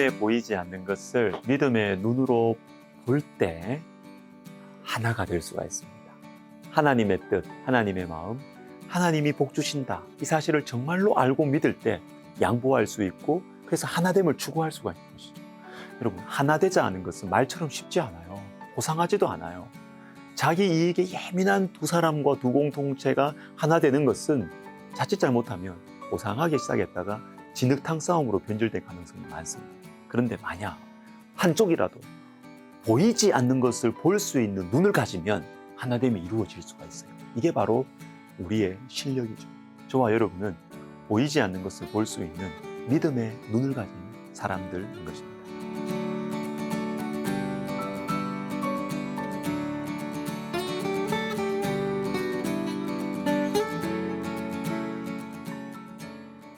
눈에 보이지 않는 것을 믿음의 눈으로 볼 때 하나가 될 수가 있습니다. 하나님의 뜻, 하나님의 마음, 하나님이 복 주신다. 이 사실을 정말로 알고 믿을 때 양보할 수 있고 그래서 하나됨을 추구할 수가 있는 것이죠. 여러분, 하나되자 하는 것은 말처럼 쉽지 않아요. 고상하지도 않아요. 자기 이익에 예민한 두 사람과 두 공동체가 하나 되는 것은 자칫 잘못하면 고상하게 시작했다가 진흙탕 싸움으로 변질될 가능성이 많습니다. 그런데 만약 한쪽이라도 보이지 않는 것을 볼 수 있는 눈을 가지면 하나됨이 이루어질 수가 있어요. 이게 바로 우리의 실력이죠. 저와 여러분은 보이지 않는 것을 볼 수 있는 믿음의 눈을 가진 사람들인 것입니다.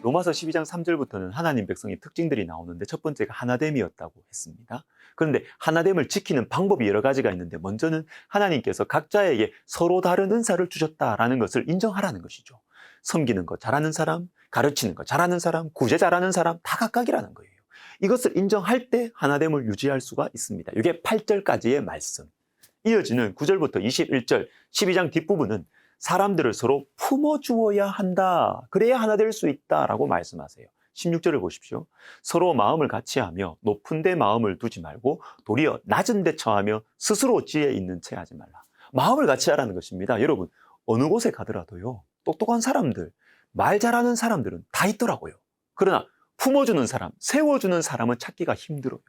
로마서 12장 3절부터는 하나님 백성의 특징들이 나오는데 첫 번째가 하나됨이었다고 했습니다. 그런데 하나됨을 지키는 방법이 여러 가지가 있는데 먼저는 하나님께서 각자에게 서로 다른 은사를 주셨다라는 것을 인정하라는 것이죠. 섬기는 거 잘하는 사람, 가르치는 거 잘하는 사람, 구제 잘하는 사람 다 각각이라는 거예요. 이것을 인정할 때 하나됨을 유지할 수가 있습니다. 이게 8절까지의 말씀. 이어지는 9절부터 21절, 12장 뒷부분은 사람들을 서로 품어주어야 한다. 그래야 하나 될 수 있다라고 말씀하세요. 16절을 보십시오. 서로 마음을 같이하며 높은 데 마음을 두지 말고 도리어 낮은 데 처하며 스스로 지혜 있는 채 하지 말라. 마음을 같이 하라는 것입니다. 여러분, 어느 곳에 가더라도요. 똑똑한 사람들, 말 잘하는 사람들은 다 있더라고요. 그러나 품어주는 사람, 세워주는 사람은 찾기가 힘들어요.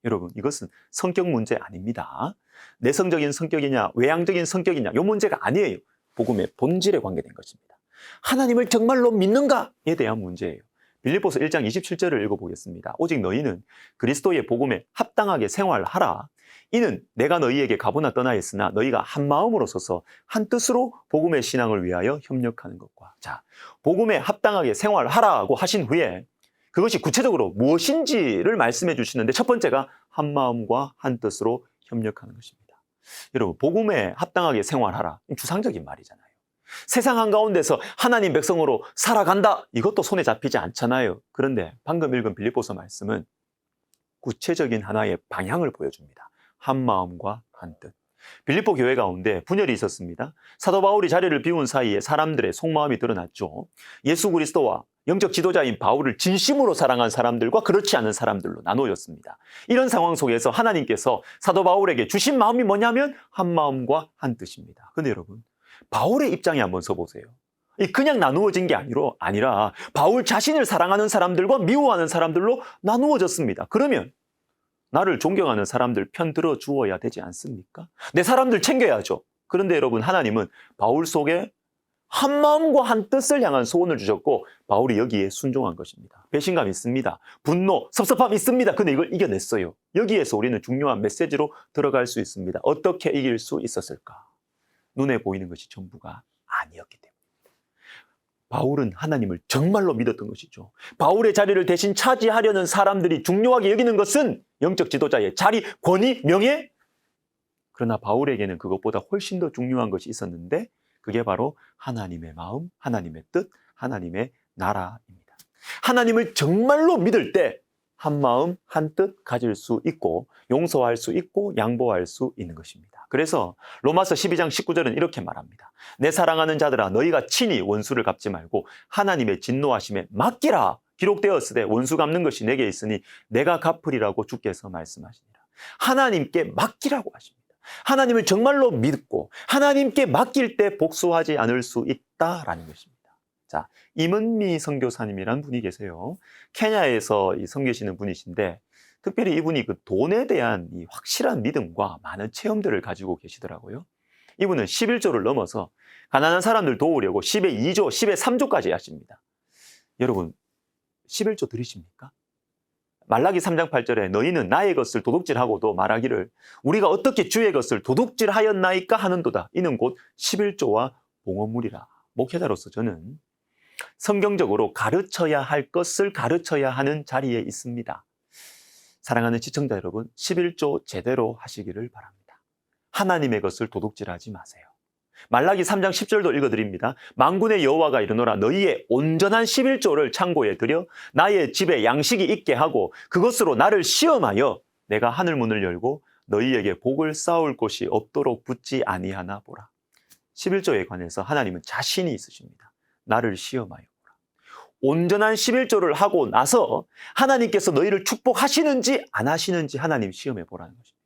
여러분, 이것은 성격 문제 아닙니다. 내성적인 성격이냐 외향적인 성격이냐 이 문제가 아니에요. 복음의 본질에 관계된 것입니다. 하나님을 정말로 믿는가에 대한 문제예요. 빌립보서 1장 27절을 읽어보겠습니다. 오직 너희는 그리스도의 복음에 합당하게 생활하라. 이는 내가 너희에게 가보나 떠나있으나 너희가 한 마음으로 서서 한 뜻으로 복음의 신앙을 위하여 협력하는 것과. 자, 복음에 합당하게 생활하라고 하신 후에 그것이 구체적으로 무엇인지를 말씀해 주시는데 첫 번째가 한 마음과 한 뜻으로 협력하는 것입니다. 여러분, 복음에 합당하게 생활하라. 추상적인 말이잖아요. 세상 한가운데서 하나님 백성으로 살아간다. 이것도 손에 잡히지 않잖아요. 그런데 방금 읽은 빌립보서 말씀은 구체적인 하나의 방향을 보여줍니다. 한 마음과 한 뜻. 빌립보 교회 가운데 분열이 있었습니다. 사도 바울이 자리를 비운 사이에 사람들의 속마음이 드러났죠. 예수 그리스도와 영적 지도자인 바울을 진심으로 사랑한 사람들과 그렇지 않은 사람들로 나누어졌습니다. 이런 상황 속에서 하나님께서 사도 바울에게 주신 마음이 뭐냐면 한 마음과 한 뜻입니다. 근데 여러분, 바울의 입장에 한번 서보세요. 그냥 나누어진 게 아니라 바울 자신을 사랑하는 사람들과 미워하는 사람들로 나누어졌습니다. 그러면 나를 존경하는 사람들 편 들어주어야 되지 않습니까? 내 사람들 챙겨야죠. 그런데 여러분, 하나님은 바울 속에 한 마음과 한 뜻을 향한 소원을 주셨고 바울이 여기에 순종한 것입니다. 배신감 있습니다. 분노, 섭섭함 있습니다. 근데 이걸 이겨냈어요. 여기에서 우리는 중요한 메시지로 들어갈 수 있습니다. 어떻게 이길 수 있었을까? 눈에 보이는 것이 전부가 아니었기 때문에. 바울은 하나님을 정말로 믿었던 것이죠. 바울의 자리를 대신 차지하려는 사람들이 중요하게 여기는 것은 영적 지도자의 자리, 권위, 명예. 그러나 바울에게는 그것보다 훨씬 더 중요한 것이 있었는데 그게 바로 하나님의 마음, 하나님의 뜻, 하나님의 나라입니다. 하나님을 정말로 믿을 때 한 마음, 한 뜻 가질 수 있고 용서할 수 있고 양보할 수 있는 것입니다. 그래서 로마서 12장 19절은 이렇게 말합니다. 내 사랑하는 자들아 너희가 친히 원수를 갚지 말고 하나님의 진노하심에 맡기라. 기록되었으되 원수 갚는 것이 내게 있으니 내가 갚으리라고 주께서 말씀하시니라. 하나님께 맡기라고 하십니다. 하나님을 정말로 믿고 하나님께 맡길 때 복수하지 않을 수 있다라는 것입니다. 자, 임은미 선교사님이라는 분이 계세요. 케냐에서 선교하시는 분이신데 특별히 이분이 그 돈에 대한 이 확실한 믿음과 많은 체험들을 가지고 계시더라고요. 이분은 11조를 넘어서 가난한 사람들 도우려고 10의 2조, 10의 3조까지 하십니다. 여러분, 11조 들으십니까? 말라기 3장 8절에 너희는 나의 것을 도둑질하고도 말하기를 우리가 어떻게 주의 것을 도둑질하였나이까 하는도다. 이는 곧 11조와 봉헌물이라. 목회자로서 저는 성경적으로 가르쳐야 할 것을 가르쳐야 하는 자리에 있습니다. 사랑하는 시청자 여러분, 11조 제대로 하시기를 바랍니다. 하나님의 것을 도둑질하지 마세요. 말라기 3장 10절도 읽어드립니다. 만군의 여호와가 이르노라 너희의 온전한 11조를 창고에 들여 나의 집에 양식이 있게 하고 그것으로 나를 시험하여 내가 하늘 문을 열고 너희에게 복을 쌓을 곳이 없도록 붙지 아니하나 보라. 11조에 관해서 하나님은 자신이 있으십니다. 나를 시험하여 보라. 온전한 11조를 하고 나서 하나님께서 너희를 축복하시는지 안 하시는지 하나님 시험해 보라는 것입니다.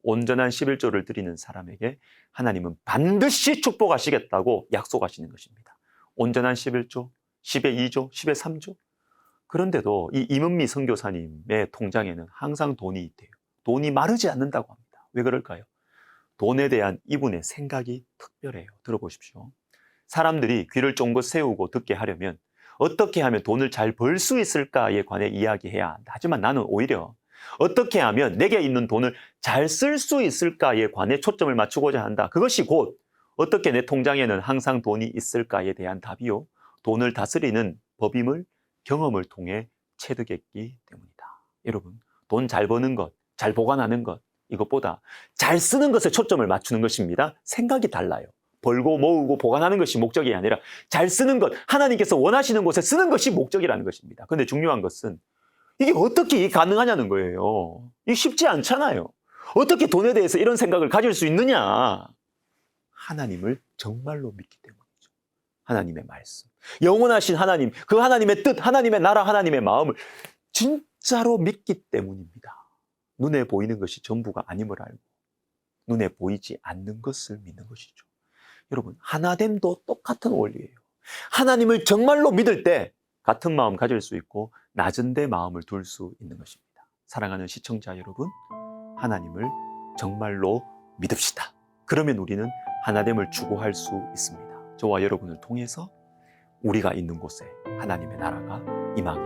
온전한 11조를 드리는 사람에게 하나님은 반드시 축복하시겠다고 약속하시는 것입니다. 온전한 11조, 10의 2조, 10의 3조. 그런데도 이 임은미 선교사님의 통장에는 항상 돈이 있대요. 돈이 마르지 않는다고 합니다. 왜 그럴까요? 돈에 대한 이분의 생각이 특별해요. 들어보십시오. 사람들이 귀를 쫑긋 세우고 듣게 하려면 어떻게 하면 돈을 잘 벌 수 있을까에 관해 이야기해야 한다. 하지만 나는 오히려 어떻게 하면 내게 있는 돈을 잘 쓸 수 있을까에 관해 초점을 맞추고자 한다. 그것이 곧 어떻게 내 통장에는 항상 돈이 있을까에 대한 답이요. 돈을 다스리는 법임을 경험을 통해 체득했기 때문이다. 여러분, 돈 잘 버는 것, 잘 보관하는 것, 이것보다 잘 쓰는 것에 초점을 맞추는 것입니다. 생각이 달라요. 벌고 모으고 보관하는 것이 목적이 아니라 잘 쓰는 것, 하나님께서 원하시는 곳에 쓰는 것이 목적이라는 것입니다. 그런데 중요한 것은 이게 어떻게 가능하냐는 거예요. 이게 쉽지 않잖아요. 어떻게 돈에 대해서 이런 생각을 가질 수 있느냐? 하나님을 정말로 믿기 때문이죠. 하나님의 말씀, 영원하신 하나님, 그 하나님의 뜻, 하나님의 나라, 하나님의 마음을 진짜로 믿기 때문입니다. 눈에 보이는 것이 전부가 아님을 알고 눈에 보이지 않는 것을 믿는 것이죠. 여러분, 하나됨도 똑같은 원리예요. 하나님을 정말로 믿을 때 같은 마음 가질 수 있고 낮은 데 마음을 둘 수 있는 것입니다. 사랑하는 시청자 여러분, 하나님을 정말로 믿읍시다. 그러면 우리는 하나됨을 추구할 수 있습니다. 저와 여러분을 통해서 우리가 있는 곳에 하나님의 나라가 임하게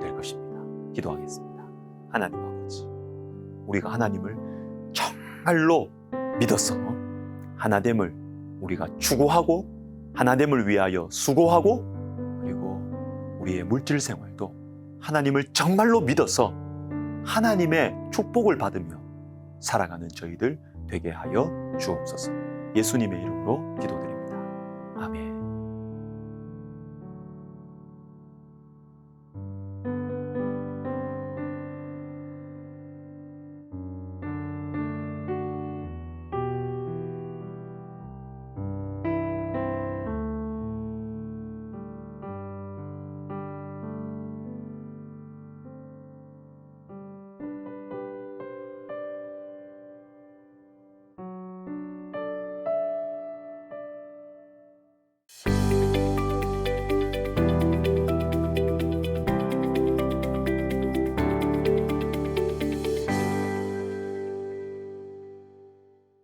될 것입니다. 기도하겠습니다. 하나님 아버지, 우리가 하나님을 정말로 믿어서 하나됨을 우리가 추구하고 하나됨을 위하여 수고하고 그리고 우리의 물질 생활도 하나님을 정말로 믿어서 하나님의 축복을 받으며 살아가는 저희들 되게 하여 주옵소서. 예수님의 이름으로 기도드립니다. 아멘.